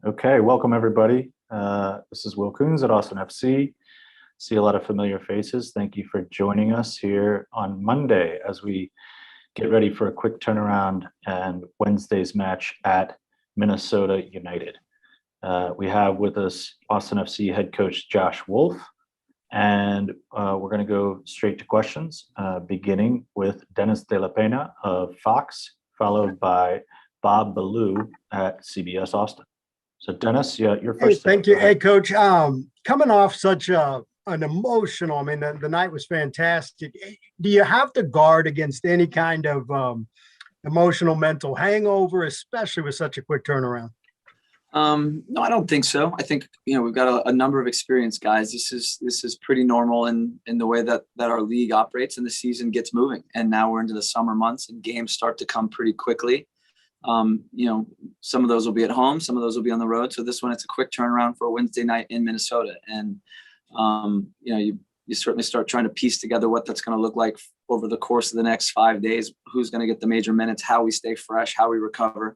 Okay, welcome everybody. This is Will Coons at Austin FC. See a lot of familiar faces. Thank you for joining us here on Monday as we get ready for a quick turnaround and Wednesday's match at Minnesota United. We have with us Austin FC head coach Josh Wolff, and we're going to go straight to questions, beginning with Dennis De La Pena of Fox, followed by Bob Ballou at CBS Austin. So Dennis, you're first. Hey, thank you. Hey, Coach. Coming off such an emotional, I mean, the night was fantastic. Do you have to guard against any kind of emotional mental hangover, especially with such a quick turnaround? No, I don't think so. I think, we've got a number of experienced guys. This is pretty normal in the way that our league operates and the season gets moving. And now we're into the summer months and games start to come pretty quickly. Some of those will be at home, some of those will be on the road. So this one, it's a quick turnaround for a Wednesday night in Minnesota. And, you certainly start trying to piece together what that's going to look like over the course of the next 5 days, who's going to get the major minutes, how we stay fresh, how we recover.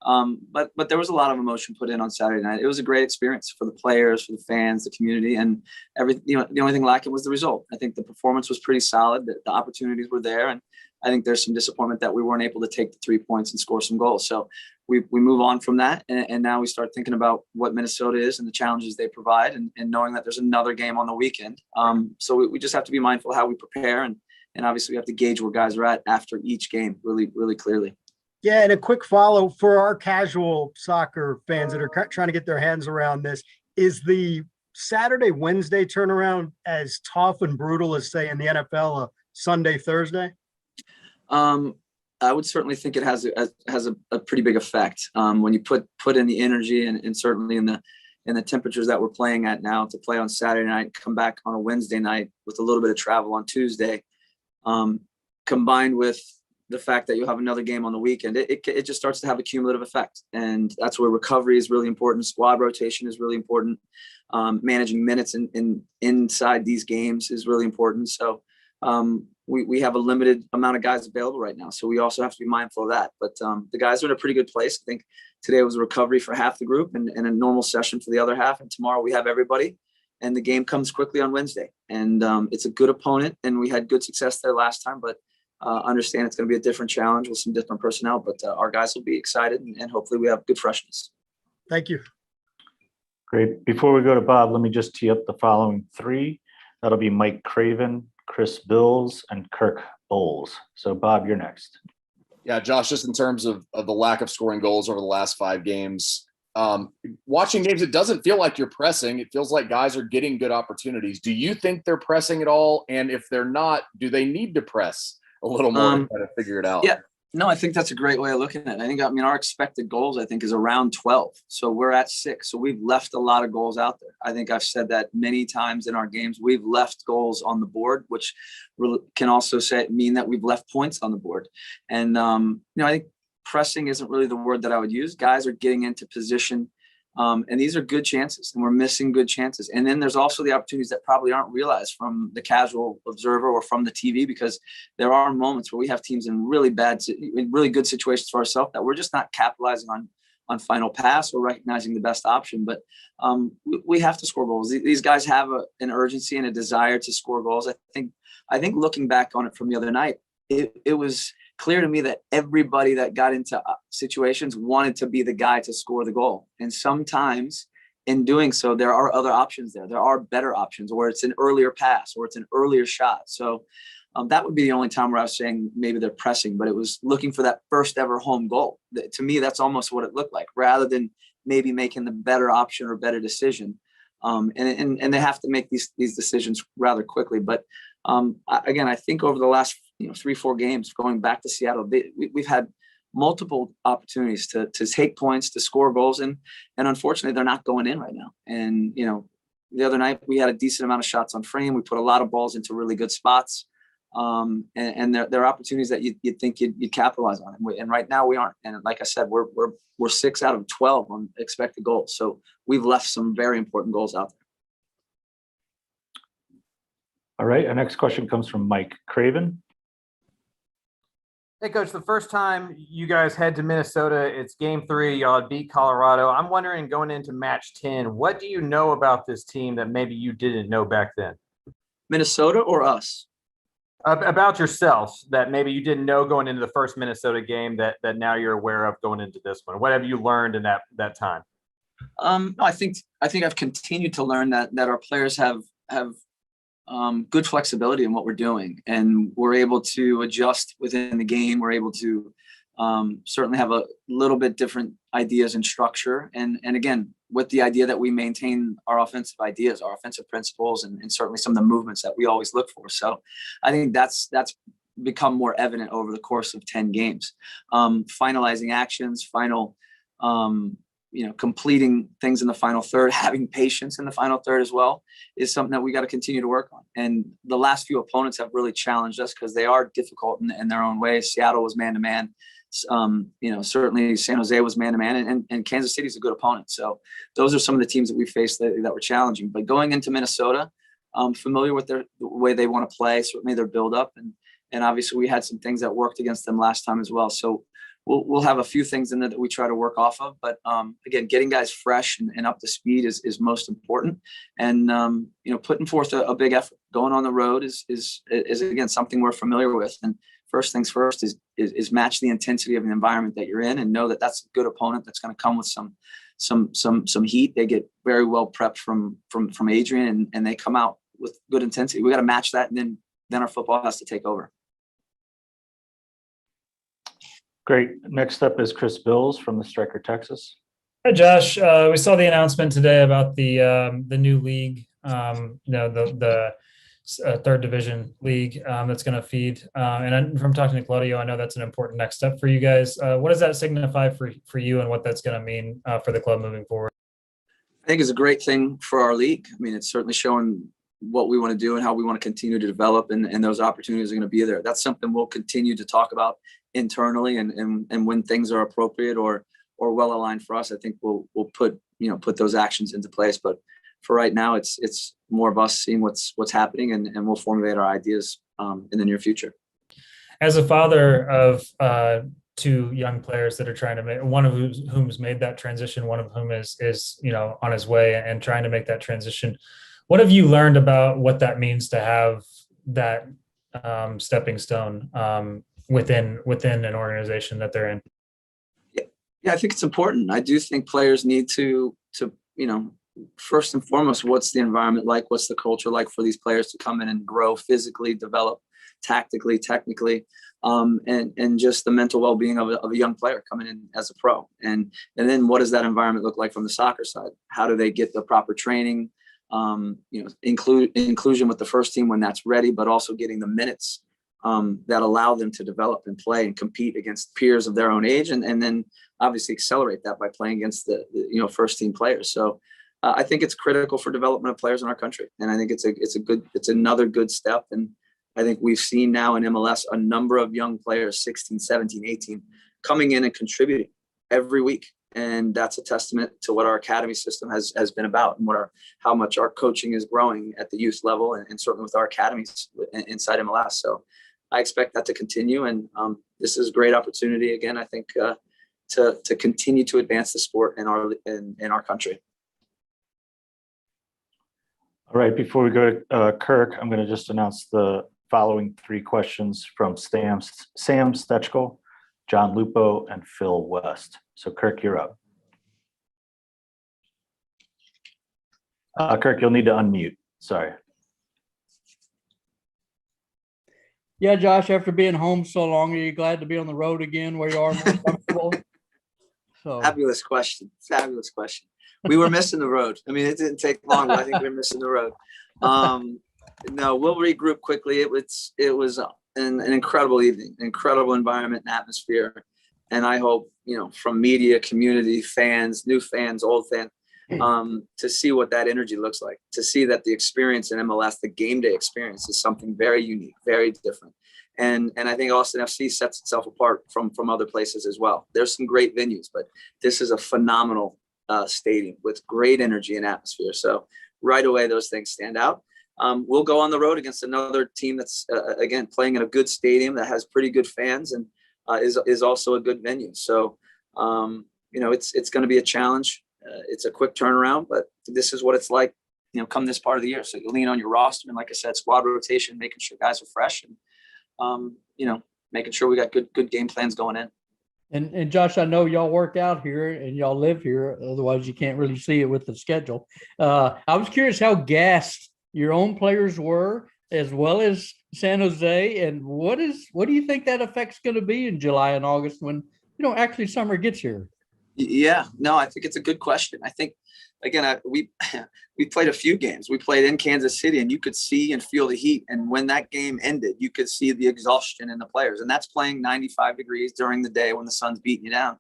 But there was a lot of emotion put in on Saturday night. It was a great experience for the players, for the fans, the community, and everything. The only thing lacking was the result. I think the performance was pretty solid. The opportunities were there, and I think there's some disappointment that we weren't able to take the 3 points and score some goals. So we move on from that, and now we start thinking about what Minnesota is and the challenges they provide, and knowing that there's another game on the weekend. So we just have to be mindful of how we prepare, and obviously we have to gauge where guys are at after each game really, really clearly. Yeah, and a quick follow for our casual soccer fans that are trying to get their hands around this. Is the Saturday, Wednesday turnaround as tough and brutal as, say, in the NFL, a Sunday, Thursday? I would certainly think it has a pretty big effect when you put in the energy and certainly in the temperatures that we're playing at now to play on Saturday night, come back on a Wednesday night with a little bit of travel on Tuesday, combined with the fact that you have another game on the weekend, it just starts to have a cumulative effect. And that's where recovery is really important. Squad rotation is really important. Managing minutes inside these games is really important. So we have a limited amount of guys available right now. So we also have to be mindful of that. But the guys are in a pretty good place. I think today was a recovery for half the group and a normal session for the other half. And tomorrow we have everybody. And the game comes quickly on Wednesday. And it's a good opponent. And we had good success there last time. But understand it's going to be a different challenge with some different personnel, but our guys will be excited and hopefully we have good freshness. Thank you. Great. Before we go to Bob, let me just tee up the following three. That'll be Mike Craven, Chris Bills, and Kirk Bowles. So Bob, you're next. Yeah, Josh, just in terms of the lack of scoring goals over the last 5 games, watching games, it doesn't feel like you're pressing. It feels like guys are getting good opportunities. Do you think they're pressing at all? And if they're not, do they need to press a little more to try to figure it out? Yeah, no, I think that's a great way of looking at it. Our expected goals, I think, is around 12. So we're at 6. So we've left a lot of goals out there. I think I've said that many times in our games. We've left goals on the board, which can also mean that we've left points on the board. And, I think pressing isn't really the word that I would use. Guys are getting into position. And these are good chances, and we're missing good chances. And then there's also the opportunities that probably aren't realized from the casual observer or from the TV, because there are moments where we have teams in really good situations for ourselves that we're just not capitalizing on final pass or recognizing the best option. But we have to score goals. These guys have an urgency and a desire to score goals. I think looking back on it from the other night, it was clear to me that everybody that got into situations wanted to be the guy to score the goal. And sometimes in doing so, there are other options there. There are better options, or it's an earlier pass, or it's an earlier shot. So that would be the only time where I was saying maybe they're pressing, but it was looking for that first ever home goal. To me, that's almost what it looked like, rather than maybe making the better option or better decision. And they have to make these decisions rather quickly. But again, I think over the last 3-4 games going back to Seattle, we've had multiple opportunities to take points, to score goals, and unfortunately they're not going in right now. And the other night we had a decent amount of shots on frame. We put a lot of balls into really good spots, and there are opportunities that you'd think you'd capitalize on, and right now we aren't. And like I said, we're 6 out of 12 on expected goals, so we've left some very important goals out there. All right, our next question comes from Mike Craven. Hey, Coach, the first time you guys head to Minnesota, it's game 3. Y'all had beat Colorado. I'm wondering, going into match 10, what do you know about this team that maybe you didn't know back then? Minnesota or us? About yourself that maybe you didn't know going into the first Minnesota game that now you're aware of going into this one. What have you learned in that time? I think I've continued to learn that our players have good flexibility in what we're doing, and we're able to adjust within the game. We're able to certainly have a little bit different ideas and structure, and again, with the idea that we maintain our offensive ideas, our offensive principles, and certainly some of the movements that we always look for. So I think that's become more evident over the course of 10 games. Finalizing actions, completing things in the final third, having patience in the final third as well, is something that we got to continue to work on. And the last few opponents have really challenged us because they are difficult in their own ways. Seattle was man-to-man. Certainly San Jose was man-to-man, and Kansas City is a good opponent. So those are some of the teams that we faced that were challenging. But going into Minnesota, familiar with the way they want to play, certainly their build-up, and obviously we had some things that worked against them last time as well. So we'll have a few things in there that we try to work off of, but again, getting guys fresh and up to speed is most important. And putting forth a big effort. Going on the road is again something we're familiar with. And first things first is match the intensity of the environment that you're in, and know that that's a good opponent that's going to come with some heat. They get very well prepped from Adrian, and they come out with good intensity. We got to match that, and then our football has to take over. Great. Next up is Chris Bills from the Striker, Texas. Hi, Josh. We saw the announcement today about the new league, the third division league that's going to feed. And from talking to Claudio, I know that's an important next step for you guys. What does that signify for you, and what that's going to mean for the club moving forward? I think it's a great thing for our league. I mean, it's certainly showing what we want to do and how we want to continue to develop, and those opportunities are going to be there. That's something we'll continue to talk about internally, and when things are appropriate or well aligned for us, I think we'll put those actions into place. But for right now, it's more of us seeing what's happening, and we'll formulate our ideas in the near future. As a father of two young players that are trying to make, one of whom's made that transition, one of whom is on his way and trying to make that transition, what have you learned about what that means to have that stepping stone within an organization that they're in? Yeah, I think it's important. I do think players need to first and foremost, what's the environment like? What's the culture like for these players to come in and grow physically, develop tactically, technically, and just the mental well-being of a young player coming in as a pro. And then what does that environment look like from the soccer side? How do they get the proper training? Inclusion with the first team when that's ready, but also getting the minutes that allow them to develop and play and compete against peers of their own age, and then obviously accelerate that by playing against the first team players. So I think it's critical for development of players in our country, and I think it's another good step. And I think we've seen now in MLS a number of young players, 16, 17, 18, coming in and contributing every week. And that's a testament to what our academy system has been about, and how much our coaching is growing at the youth level, and certainly with our academies inside MLS. So I expect that to continue. And this is a great opportunity, again, I think, to continue to advance the sport in our country. All right, before we go to Kirk, I'm going to just announce the following 3 questions from Sam Stechkel, John Lupo, and Phil West. So Kirk, you're up. Kirk, you'll need to unmute. Sorry. Yeah, Josh, after being home so long, are you glad to be on the road again where you are more comfortable? Fabulous question. We were missing the road. I mean, it didn't take long, but I think we were missing the road. No, we'll regroup quickly. It was an incredible evening, incredible environment and atmosphere. And I hope, from media, community, fans, new fans, old fans, to see what that energy looks like, to see that the experience in MLS, the game day experience, is something very unique, very different. And I think Austin FC sets itself apart from other places as well. There's some great venues, but this is a phenomenal stadium with great energy and atmosphere. So right away, those things stand out. We'll go on the road against another team that's, again, playing in a good stadium that has pretty good fans. And is also a good venue. So, it's going to be a challenge. It's a quick turnaround, but this is what it's like, come this part of the year. So you lean on your roster, and like I said, squad rotation, making sure guys are fresh, and making sure we got good game plans going in. And Josh, I know y'all work out here and y'all live here. Otherwise, you can't really see it with the schedule. I was curious how gassed your own players were, as well as San Jose. And what do you think that effect's going to be in July and August when, actually summer gets here? Yeah, no, I think it's a good question. I think, again, we played a few games. We played in Kansas City, and you could see and feel the heat. And when that game ended, you could see the exhaustion in the players. And that's playing 95 degrees during the day when the sun's beating you down.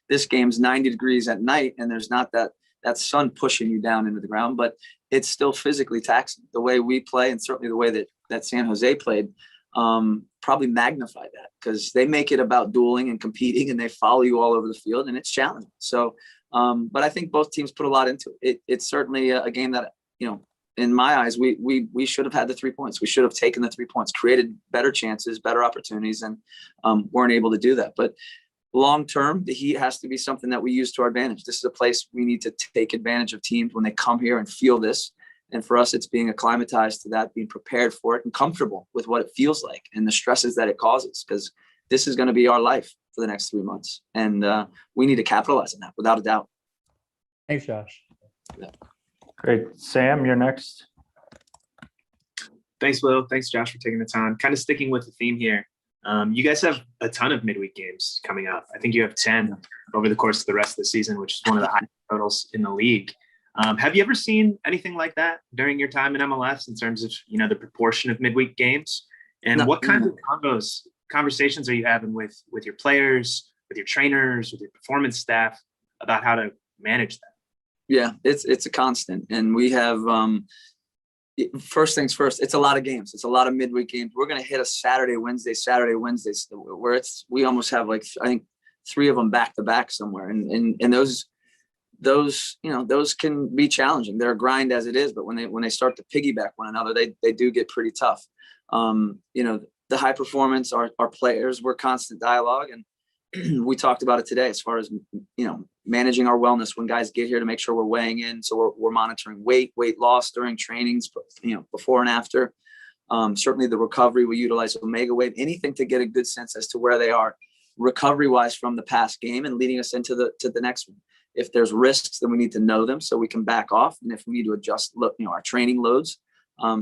This game's 90 degrees at night, and there's not that sun pushing you down into the ground, but it's still physically taxing. The way we play, and certainly the way that San Jose played, probably magnified that, because they make it about dueling and competing, and they follow you all over the field, and it's challenging. So, but I think both teams put a lot into it. It's certainly a game that, in my eyes, we should have had the 3 points. We should have taken the 3 points, created better chances, better opportunities, and weren't able to do that. But long term, the heat has to be something that we use to our advantage. This is a place we need to take advantage of teams when they come here and feel this. And for us, it's being acclimatized to that, being prepared for it, and comfortable with what it feels like and the stresses that it causes, because this is going to be our life for the next 3 months. And we need to capitalize on that without a doubt. Thanks, Josh. Yeah. Great. Sam, you're next. Thanks, Will. Thanks, Josh, for taking the time. Kind of sticking with the theme here. You guys have a ton of midweek games coming up. I think you have 10 over the course of the rest of the season, which is one of the highest totals in the league. Have you ever seen anything like that during your time in MLS in terms of, the proportion of midweek games? And what kinds of conversations are you having with your players, with your trainers, with your performance staff about how to manage that? Yeah, it's a constant. And we have, first things first, it's a lot of games. It's a lot of midweek games. We're going to hit a Saturday, Wednesday, where we almost have, like, I think 3 of them back to back somewhere. And those can be challenging. They're a grind as it is, but when they start to piggyback one another, they do get pretty tough. The high performance, our players, we're constant dialogue, and we talked about it today as far as, managing our wellness when guys get here, to make sure we're weighing in. So we're monitoring weight loss during trainings, before and after. Certainly the recovery, we utilize Omega Wave, anything to get a good sense as to where they are recovery wise from the past game and leading us into the next one. If there's risks, then we need to know them so we can back off. And if we need to adjust, our training loads.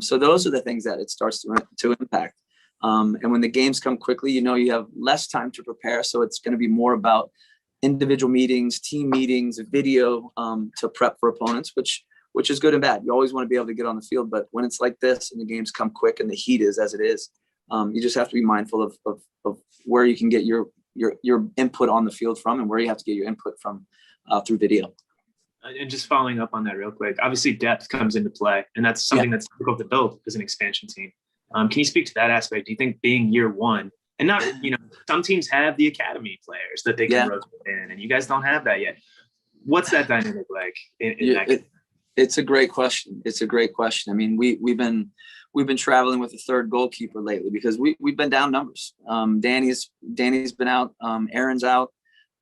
So those are the things that it starts to impact. And when the games come quickly, you have less time to prepare. So it's going to be more about individual meetings, team meetings, video, to prep for opponents, which is good and bad. You always want to be able to get on the field, but when it's like this and the games come quick and the heat is as it is, you just have to be mindful of where you can get your input on the field from, and where you have to get your input from through video. And just following up on that real quick, obviously depth comes into play, and that's something that's difficult to build as an expansion team. Can you speak to that aspect? Do you think being year one, and not, some teams have the academy players that they can rotate in, and you guys don't have that yet. What's that dynamic like in that game? It's a great question. I mean, we've been traveling with a third goalkeeper lately because we've been down numbers. Danny's been out. Aaron's out.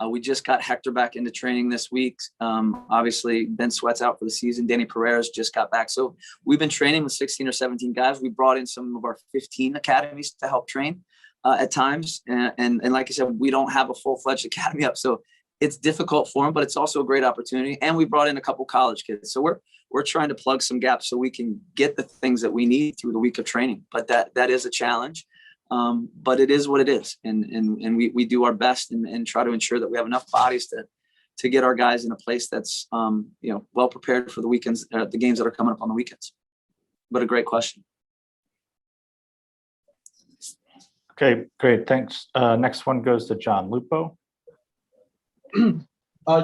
We just got Hector back into training this week. Obviously, Ben Sweat's out for the season. Danny Pereira's just got back. So we've been training with 16 or 17 guys. We brought in some of our 15 academies to help train at times. And like I said, we don't have a full-fledged academy up. So it's difficult for them, but it's also a great opportunity. And we brought in a couple college kids. So we're trying to plug some gaps so we can get the things that we need through the week of training. But that is a challenge. But it is what it is. And we do our best and try to ensure that we have enough bodies to get our guys in a place that's, well prepared for the weekends, the games that are coming up on the weekends. But a great question. Okay, great. Thanks. Next one goes to John Lupo.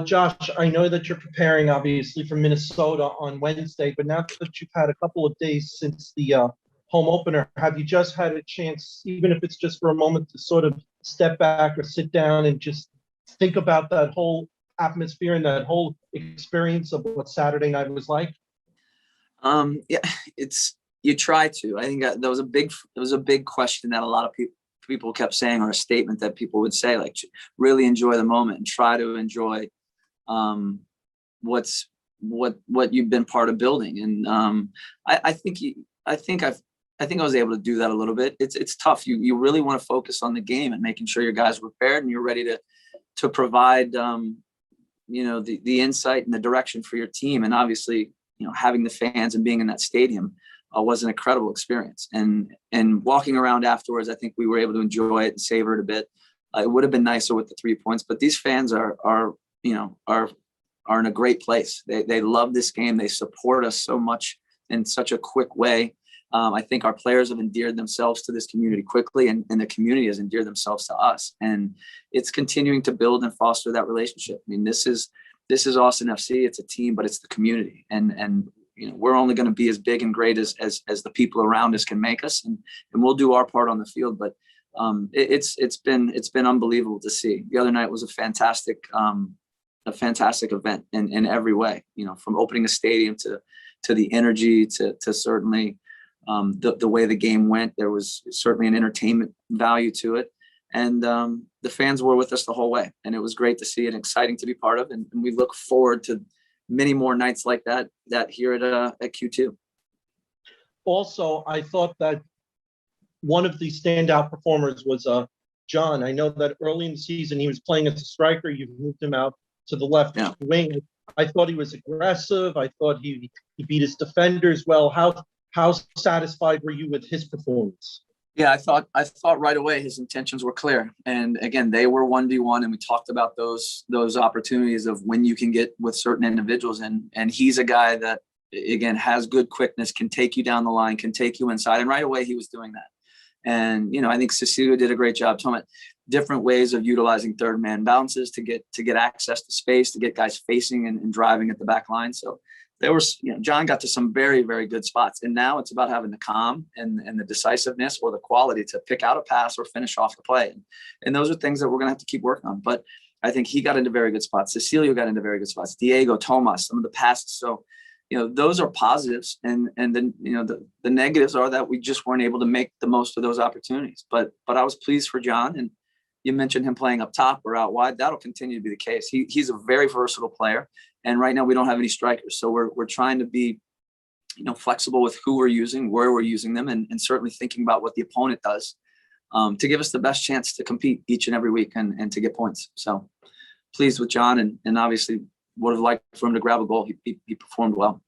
Josh, I know that you're preparing obviously for Minnesota on Wednesday, but now that you've had a couple of days since the home opener, have you just had a chance, even if it's just for a moment, to sort of step back or sit down and just think about that whole atmosphere and that whole experience of what Saturday night was like? You try to. I think that was a big question that a lot of people kept saying, or a statement that people would say, like, really enjoy the moment and try to enjoy what you've been part of building. And I think I was able to do that a little bit. It's tough. You really want to focus on the game and making sure your guys are prepared and you're ready to provide the insight and the direction for your team. And obviously, having the fans and being in that stadium was an incredible experience. And walking around afterwards, I think we were able to enjoy it and savor it a bit. It would have been nicer with the 3 points, but these fans are in a great place. They love this game. They support us so much in such a quick way. I think our players have endeared themselves to this community quickly, and the community has endeared themselves to us. And it's continuing to build and foster that relationship. I mean, this is Austin FC. It's a team, but it's the community. And we're only going to be as big and great as the people around us can make us, and we'll do our part on the field. But it's been unbelievable to see. The other night was a fantastic event in every way. From opening a stadium to the energy to certainly the way the game went. There was certainly an entertainment value to it, and the fans were with us the whole way, and it was great to see and exciting to be part of. And we look forward to many more nights like that here at Q2. Also, I thought that one of the standout performers was John. I know that early in the season he was playing as a striker. You moved him out to the left wing. I thought he was aggressive. I thought he beat his defenders well. How satisfied were you with his performance? Yeah, I thought right away his intentions were clear. And again, they were 1v1, and we talked about those opportunities of when you can get with certain individuals. And he's a guy that, again, has good quickness, can take you down the line, can take you inside. And right away he was doing that. And, I think Cecilio did a great job talking about different ways of utilizing third man bounces to get access to space, to get guys facing and driving at the back line. So there was, John got to some very, very good spots. And now it's about having the calm and the decisiveness or the quality to pick out a pass or finish off the play. And those are things that we're going to have to keep working on. But I think he got into very good spots. Cecilio got into very good spots. Diego, Tomas, some of the passes. So, those are positives. And then, the negatives are that we just weren't able to make the most of those opportunities. But I was pleased for John. And you mentioned him playing up top or out wide. That'll continue to be the case. He's a very versatile player. And right now we don't have any strikers. So we're trying to be, flexible with who we're using, where we're using them, and certainly thinking about what the opponent does to give us the best chance to compete each and every week and to get points. So pleased with John, and obviously would have liked for him to grab a goal. He performed well.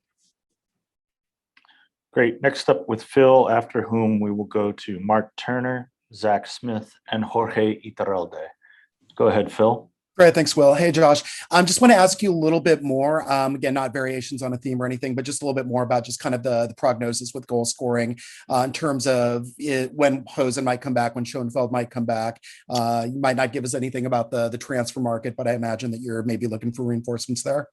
Great. Next up with Phil, after whom we will go to Mark Turner, Zach Smith, and Jorge Iturralde. Go ahead, Phil. Great. Thanks, Will. Hey, Josh. Just want to ask you a little bit more. Again, not variations on a theme or anything, but just a little bit more about just kind of the prognosis with goal scoring in terms of when Hosen might come back, when Schoenfeld might come back. You might not give us anything about the transfer market, but I imagine that you're maybe looking for reinforcements there.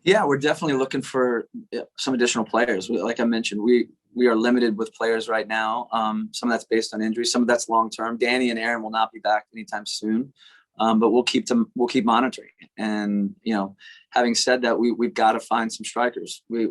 Yeah, we're definitely looking for some additional players. Like I mentioned, we are limited with players right now. Some of that's based on injury, some of that's long-term. Danny and Aaron will not be back anytime soon. But we'll keep monitoring. And, having said that, we've got to find some strikers. We've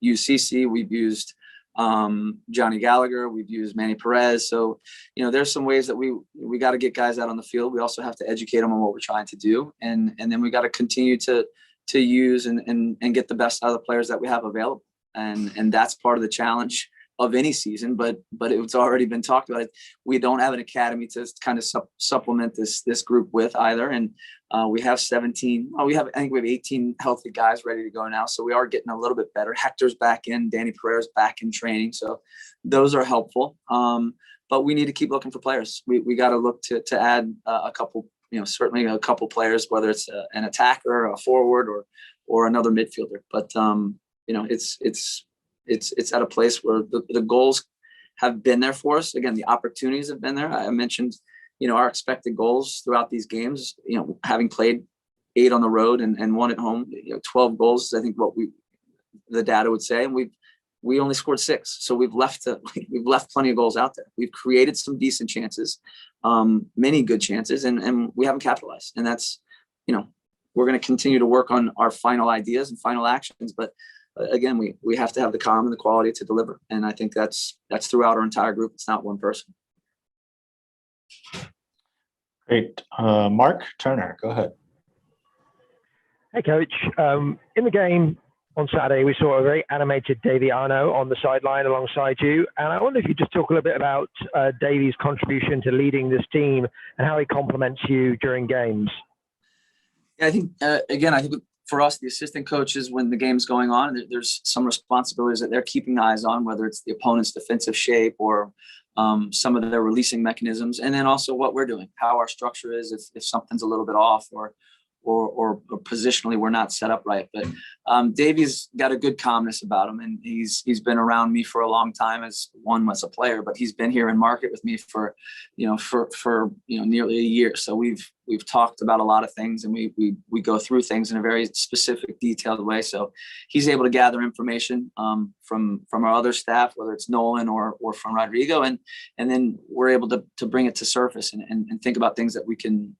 used CC, we've used Johnny Gallagher, we've used Manny Perez. So, there's some ways that we got to get guys out on the field. We also have to educate them on what we're trying to do. And then we got to continue to use and get the best out of the players that we have available. And that's part of the challenge of any season, but it's already been talked about. We don't have an academy to kind of supplement this group with either. And we have 17. I think we have 18 healthy guys ready to go now. So we are getting a little bit better. Hector's back in, Danny Pereira's back in training. So those are helpful. But we need to keep looking for players. We got to look to add a couple, certainly a couple players, whether it's an attacker, a forward, or another midfielder. But it's at a place where the goals have been there for us. Again, the opportunities have been there. I mentioned, our expected goals throughout these games, having played 8 on the road and 1 at home, 12 goals is I think what the data would say. And we only scored 6. So we've left plenty of goals out there. We've created some decent chances, many good chances, and we haven't capitalized. And that's, we're going to continue to work on our final ideas and final actions. But again, we have to have the calm and the quality to deliver. And I think that's throughout our entire group. It's not one person. Great. Mark Turner, go ahead. Hey, Coach. In the game on Saturday, we saw a very animated Davey Arno on the sideline alongside you. And I wonder if you just talk a little bit about Davey's contribution to leading this team and how he complements you during games. Yeah, I think, again, I think for us, the assistant coaches, when the game's going on, there's some responsibilities that they're keeping eyes on, whether it's the opponent's defensive shape or some of their releasing mechanisms. And then also what we're doing, how our structure is, if something's a little bit off or positionally we're not set up right. But Davey's got a good calmness about him, and he's been around me for a long time as a player, but he's been here in market with me for nearly a year. So we've talked about a lot of things, and we go through things in a very specific, detailed way. So he's able to gather information from our other staff, whether it's Nolan or from Rodrigo, and then we're able to bring it to surface and think about things that we can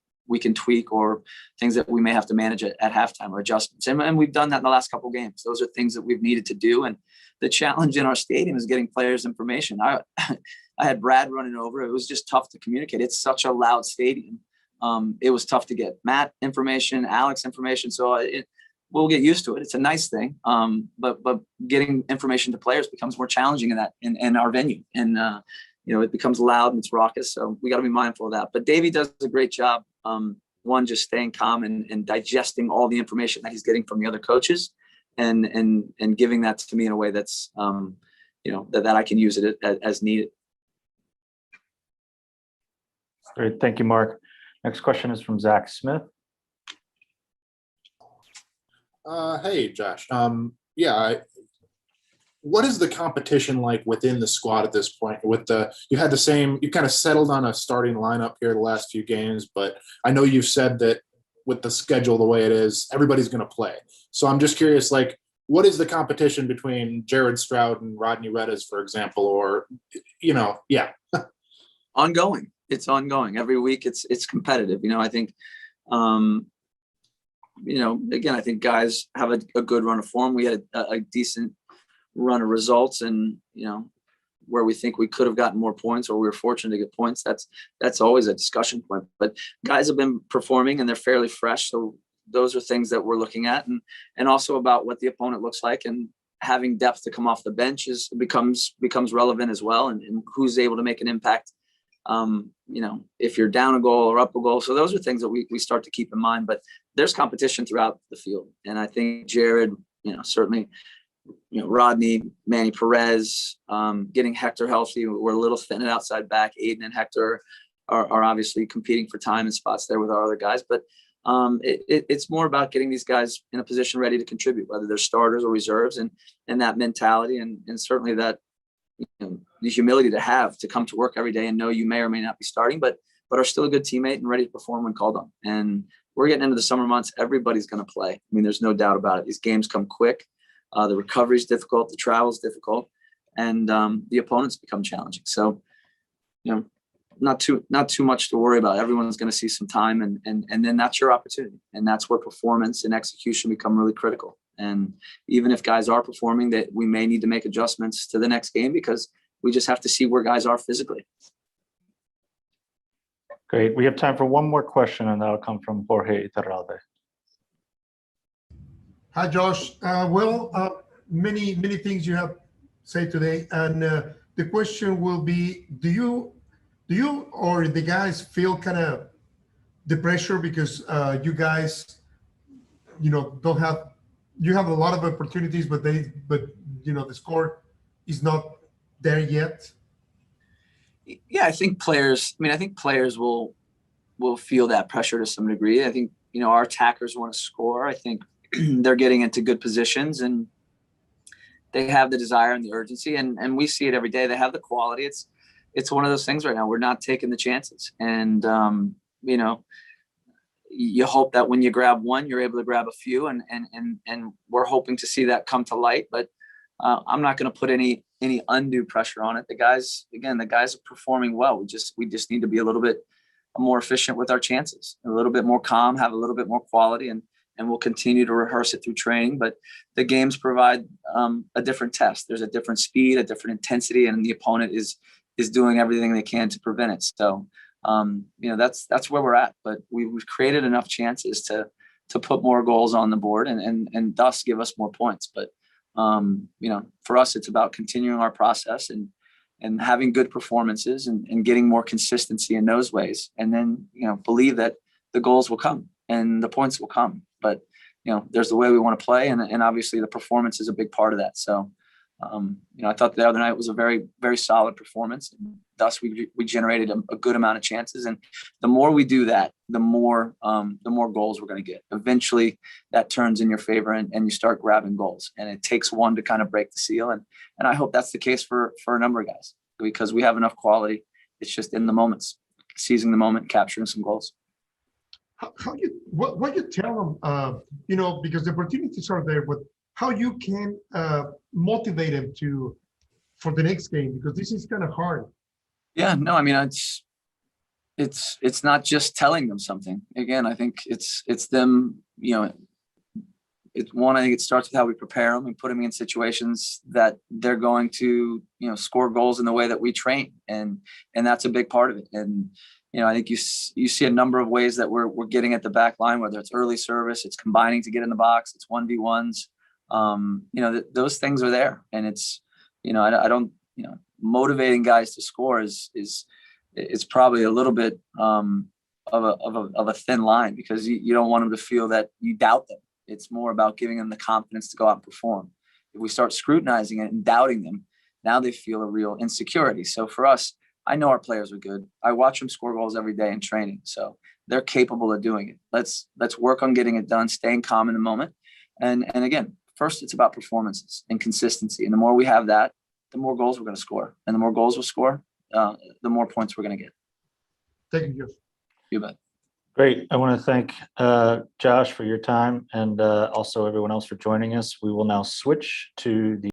tweak or things that we may have to manage at halftime or adjustments. And we've done that in the last couple of games. Those are things that we've needed to do. And the challenge in our stadium is getting players information. I had Brad running over. It was just tough to communicate. It's such a loud stadium. It was tough to get Matt information, Alex information. So we'll get used to it. It's a nice thing. But getting information to players becomes more challenging in our venue. And, it becomes loud and it's raucous. So we got to be mindful of that. But Davey does a great job. One, just staying calm and digesting all the information that he's getting from the other coaches and giving that to me in a way that's, that I can use it as needed. Great. Thank you, Mark. Next question is from Zach Smith. Hey, Josh. What is the competition like within the squad at this point? You kind of settled on a starting lineup here the last few games, but I know you've said that with the schedule the way it is, everybody's going to play. So I'm just curious, what is the competition between Jared Stroud and Rodney Reddas, for example, or, Ongoing. It's ongoing. Every week it's competitive. I think, again, I think guys have a good run of form. We had a decent run of results, and where we think we could have gotten more points or we were fortunate to get points, that's always a discussion point. But guys have been performing and they're fairly fresh, so those are things that we're looking at, and also about what the opponent looks like, and having depth to come off the bench becomes relevant as well, and who's able to make an impact if you're down a goal or up a goal. So those are things that we start to keep in mind. But there's competition throughout the field, and I think Jared, certainly, Rodney, Manny Perez, getting Hector healthy. We're a little thin at outside back. Aiden and Hector are obviously competing for time and spots there with our other guys. But it's more about getting these guys in a position ready to contribute, whether they're starters or reserves, and that mentality and certainly that the humility to come to work every day and know you may or may not be starting, but are still a good teammate and ready to perform when called on. And we're getting into the summer months. Everybody's going to play. I mean, there's no doubt about it. These games come quick. The recovery is difficult. The travel is difficult, and the opponents become challenging. So, not too much to worry about. Everyone's going to see some time, and then that's your opportunity, and that's where performance and execution become really critical. And even if guys are performing, that we may need to make adjustments to the next game because we just have to see where guys are physically. Great. We have time for one more question, and that'll come from Jorge Iturralde. Hi, Josh. Many things you have said today, and the question will be: Do you or the guys feel kind of the pressure because you guys, don't have a lot of opportunities, but the score is not there yet? Yeah, I think players will feel that pressure to some degree. I think our attackers want to score. I think they're getting into good positions and they have the desire and the urgency, and we see it every day. They have the quality. It's one of those things right now. We're not taking the chances, and you hope that when you grab one, you're able to grab a few, and we're hoping to see that come to light. But I'm not going to put any undue pressure on it. The guys are performing well. We just need to be a little bit more efficient with our chances, a little bit more calm, have a little bit more quality, and we'll continue to rehearse it through training. But the games provide a different test. There's a different speed, a different intensity, and the opponent is doing everything they can to prevent it. So that's where we're at. But we've created enough chances to put more goals on the board and thus give us more points. But for us, it's about continuing our process and having good performances and getting more consistency in those ways. And then, believe that the goals will come and the points will come. But, there's the way we want to play. And obviously the performance is a big part of that. So, I thought the other night was a very, very solid performance. And thus we generated a good amount of chances. And the more we do that, the more goals we're going to get. Eventually that turns in your favor and you start grabbing goals, and it takes one to kind of break the seal. And I hope that's the case for a number of guys, because we have enough quality. It's just in the moments, seizing the moment, capturing some goals. What you tell them, because the opportunities are there, but how you can motivate them for the next game, because this is kind of hard. Yeah, no, I mean, it's not just telling them something. Again, I think it's them, I think it starts with how we prepare them and put them in situations that they're going to, score goals in the way that we train. And that's a big part of it. And, I think you see a number of ways that we're getting at the back line, whether it's early service, it's combining to get in the box, it's 1v1s. Those things are there. And it's, I don't, motivating guys to score is probably a little bit of a thin line, because you don't want them to feel that you doubt them. It's more about giving them the confidence to go out and perform. If we start scrutinizing it and doubting them, now they feel a real insecurity. So for us, I know our players are good. I watch them score goals every day in training. So they're capable of doing it. Let's work on getting it done, staying calm in the moment. And again, first, it's about performances and consistency. And the more we have that, the more goals we're going to score. And the more goals we'll score, the more points we're going to get. Thank you, Josh. You bet. Great. I want to thank Josh for your time, and also everyone else for joining us. We will now switch to the